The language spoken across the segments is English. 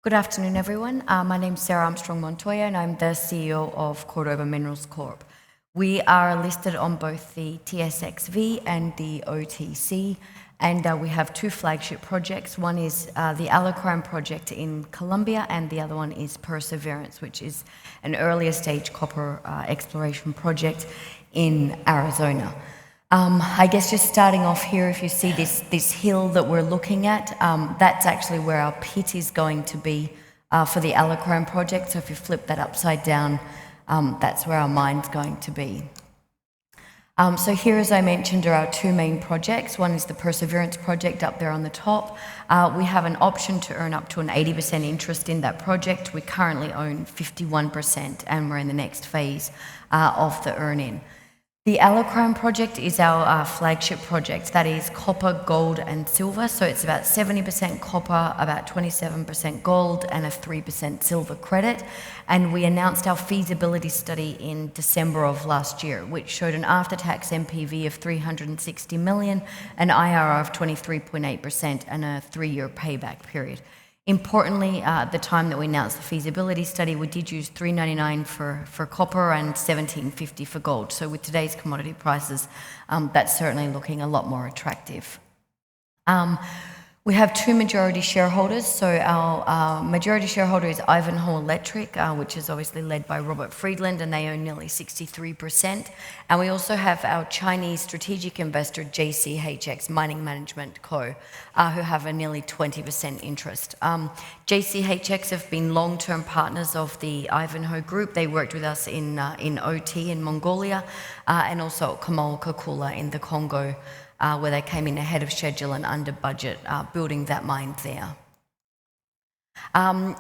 Good afternoon, everyone. My name is Sarah Armstrong-Montaya, and I'm the CEO of Cordoba Minerals Corp. We are listed on both the TSXV and the OTC, and we have two flagship projects. One is the Alacran project in Colombia, and the other one is Perseverance, which is an earlier stage copper exploration project in Arizona. I guess just starting off here, if you see this hill that we're looking at, that's actually where our pit is going to be for the Alacran project. So if you flip that upside down, that's where our mine's going to be. So here, as I mentioned, are our two main projects. One is the Perseverance project up there on the top. We have an option to earn up to an 80% interest in that project. We currently own 51%, and we're in the next phase of the earn-in. The Alacran project is our flagship project. That is copper, gold, and silver. So it's about 70% copper, about 27% gold, and a 3% silver credit. And we announced our feasibility study in December of last year, which showed an after-tax NPV of $360 million, an IRR of 23.8%, and a 3-year payback period. Importantly, at the time that we announced the feasibility study, we did use $3.99 for copper and $17.50 for gold. So with today's commodity prices, that's certainly looking a lot more attractive. We have two majority shareholders. So our majority shareholder is Ivanhoe Electric, which is obviously led by Robert Friedland, and they own nearly 63%. And we also have our Chinese strategic investor, JCHX Mining Management Co., who have a nearly 20% interest. JCHX have been long-term partners of the Ivanhoe Group. They worked with us in OT in Mongolia, and also at Kamoa-Kakula in the Congo, where they came in ahead of schedule and under budget, building that mine there.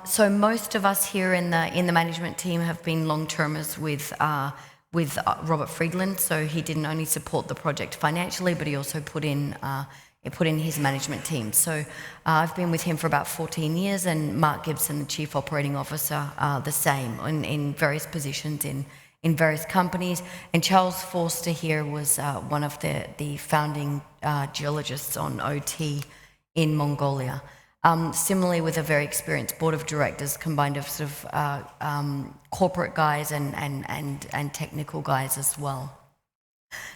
So most of us here in the management team have been long-termers with Robert Friedland. So he didn't only support the project financially, but he also put in his management team. So I've been with him for about 14 years, and Mark Gibson, the Chief Operating Officer, the same in various positions in various companies. And Charles Forster here was one of the founding geologists on OT in Mongolia. Similarly, with a very experienced board of directors combined of sort of corporate guys and technical guys as well.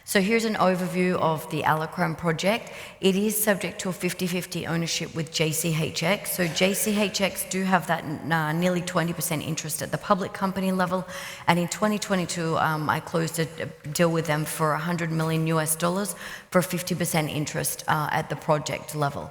So here's an overview of the Alacran project. It is subject to a 50-50 ownership with JCHX. So JCHX do have that nearly 20% interest at the public company level. And in 2022, I closed a deal with them for $100 million for a 50% interest at the project level.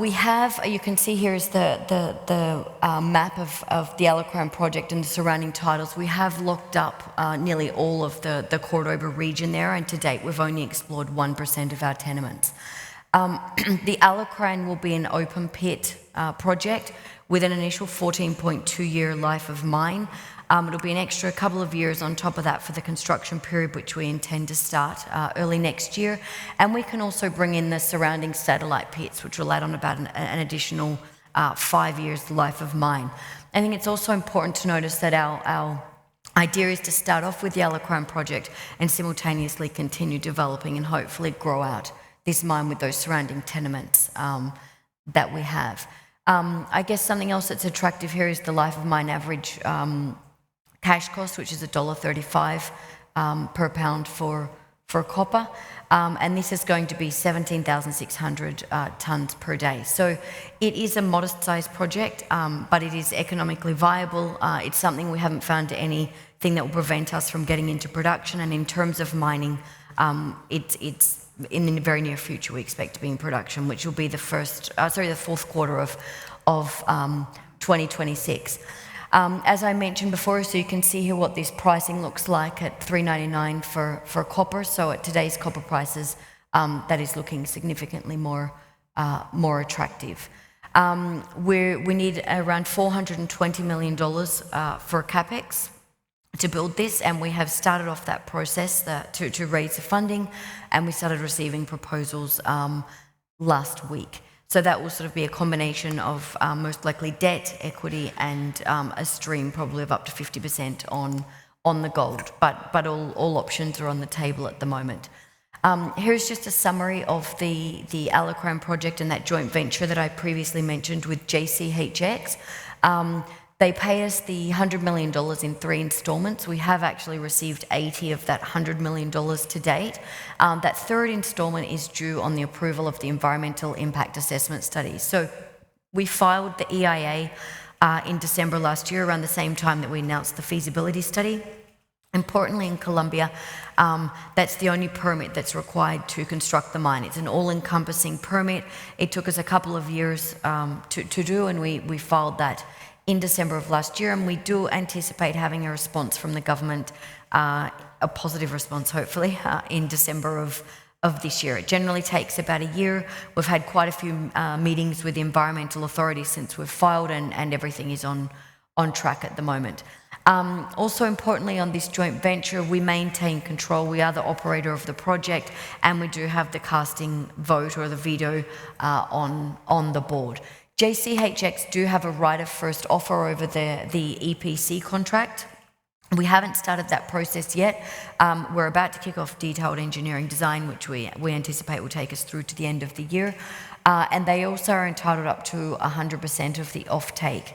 We have, you can see here is the map of the Alacran project and the surrounding titles. We have locked up nearly all of the Cordoba region there, and to date we've only explored 1% of our tenements. The Alacran will be an open pit project with an initial 14.2-year life of mine. It'll be an extra couple of years on top of that for the construction period, which we intend to start early next year. And we can also bring in the surrounding satellite pits, which will add on about an additional 5 years life of mine. I think it's also important to notice that our idea is to start off with the Alacran project and simultaneously continue developing and hopefully grow out this mine with those surrounding tenements that we have. I guess something else that's attractive here is the life of mine average cash cost, which is $1.35 per pound for copper, and this is going to be 17,600 tonnes per day. So it is a modest-sized project, but it is economically viable. It's something we haven't found anything that will prevent us from getting into production, and in terms of mining, it's in the very near future we expect to be in production, which will be the fourth quarter of 2026. As I mentioned before, so you can see here what this pricing looks like at $3.99 for copper. So at today's copper prices, that is looking significantly more attractive. We need around $420 million for CapEx to build this, and we have started off that process to raise the funding, and we started receiving proposals last week. So that will sort of be a combination of most likely debt, equity, and a stream probably of up to 50% on the gold. But all options are on the table at the moment. Here's just a summary of the Alacran project and that joint venture that I previously mentioned with JCHX. They pay us the $100 million in 3 installments. We have actually received 80 of that $100 million to date. That third installment is due on the approval of the environmental impact assessment study. So we filed the EIA in December last year, around the same time that we announced the feasibility study. Importantly, in Colombia, that's the only permit that's required to construct the mine. It's an all-encompassing permit. It took us a couple of years to do, and we filed that in December of last year, and we do anticipate having a response from the government, a positive response, hopefully, in December of this year. It generally takes about a year. We've had quite a few meetings with the environmental authorities since we've filed, and everything is on track at the moment. Also importantly, on this joint venture, we maintain control. We are the operator of the project, and we do have the casting vote or the veto on the board. JCHX do have a right of first offer over the EPC contract. We haven't started that process yet. We're about to kick off detailed engineering design, which we anticipate will take us through to the end of the year. And they also are entitled up to 100% of the offtake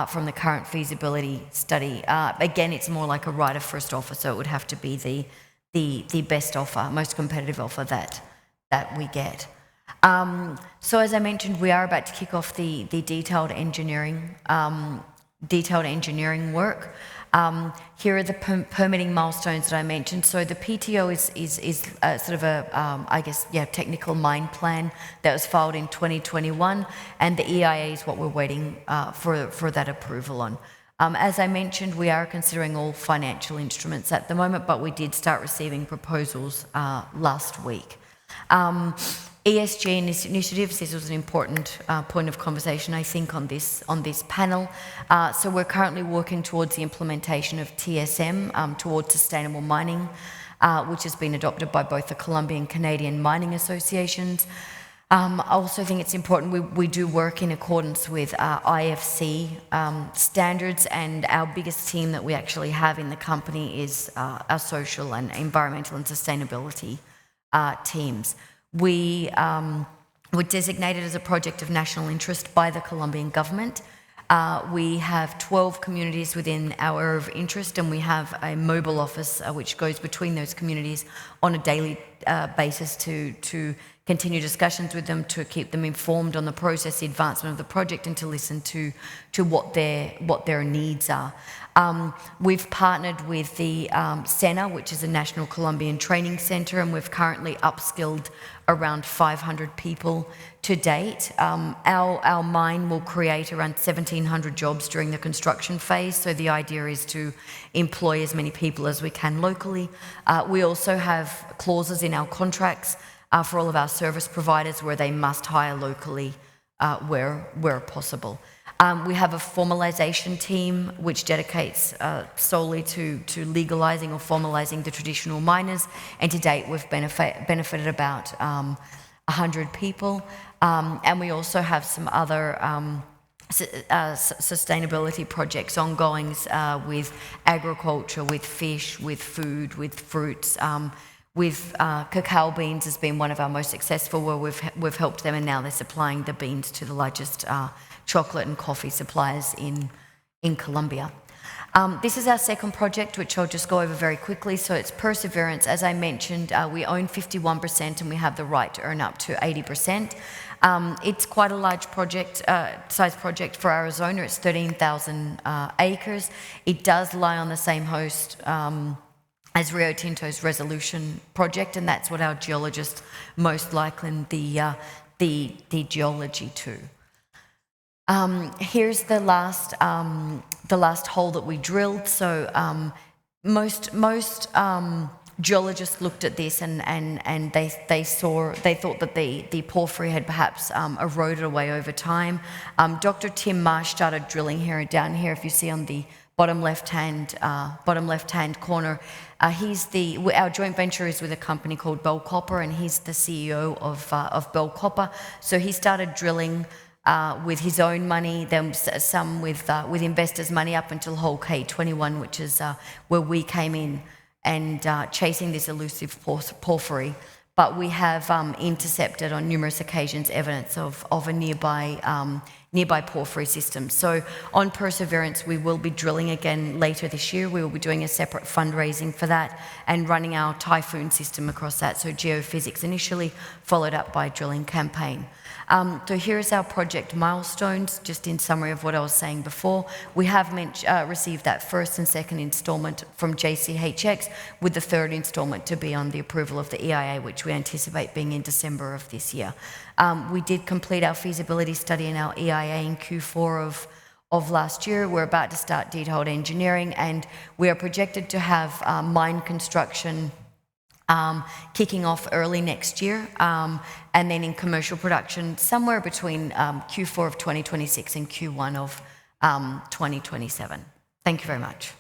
from the current feasibility study. Again, it's more like a right of first offer, so it would have to be the best offer, most competitive offer that we get. So as I mentioned, we are about to kick off the detailed engineering work. Here are the permitting milestones that I mentioned. So the PTO is sort of a technical mine plan that was filed in 2021, and the EIA is what we're waiting for that approval on. As I mentioned, we are considering all financial instruments at the moment, but we did start receiving proposals last week. ESG initiatives, this was an important point of conversation, I think, on this panel. So we're currently working towards the implementation of TSM, towards sustainable mining, which has been adopted by both the Colombian and Canadian mining associations. I also think it's important we do work in accordance with IFC standards, and our biggest team that we actually have in the company is our social and environmental and sustainability teams. We were designated as a project of national interest by the Colombian government. We have 12 communities within our area of interest, and we have a mobile office which goes between those communities on a daily basis to continue discussions with them, to keep them informed on the process, the advancement of the project, and to listen to what their needs are. We've partnered with the SENA, which is a National Colombian Training Center, and we've currently upskilled around 500 people to date. Our mine will create around 1,700 jobs during the construction phase, so the idea is to employ as many people as we can locally. We also have clauses in our contracts for all of our service providers where they must hire locally where possible. We have a formalization team which dedicates solely to legalizing or formalizing the traditional miners, and to date we've benefited about 100 people. And we also have some other sustainability projects ongoing with agriculture, with fish, with food, with fruits. With cacao beans has been one of our most successful, where we've helped them, and now they're supplying the beans to the largest chocolate and coffee suppliers in Colombia. This is our second project, which I'll just go over very quickly. So it's Perseverance. As I mentioned, we own 51%, and we have the right to earn up to 80%. It's quite a large size project for Arizona. It's 13,000 acres. It does lie on the same host as Rio Tinto's Resolution project, and that's what our geologists most liken the geology to. Here's the last hole that we drilled. So most geologists looked at this and they thought that the porphyry had perhaps eroded away over time. Dr. Tim Marsh started drilling here down here. If you see on the bottom left-hand corner, our joint venture is with a company called Bell Copper, and he's the CEO of Bell Copper. So he started drilling with his own money, then some with investors' money, up until hole K21, which is where we came in and chasing this elusive porphyry. but we have intercepted on numerous occasions evidence of a nearby porphyry system. So on Perseverance, we will be drilling again later this year. We will be doing a separate fundraising for that and running our typhoon system across that. So geophysics initially, followed up by a drilling campaign. So here's our project milestones, just in summary of what I was saying before. We have received that first and second instalment from JCHX, with the third instalment to be on the approval of the EIA, which we anticipate being in December of this year. We did complete our feasibility study in our EIA in Q4 of last year. We're about to start detailed engineering, and we are projected to have mine construction kicking off early next year, and then in commercial production somewhere between Q4 of 2026 and Q1 of 2027. Thank you very much.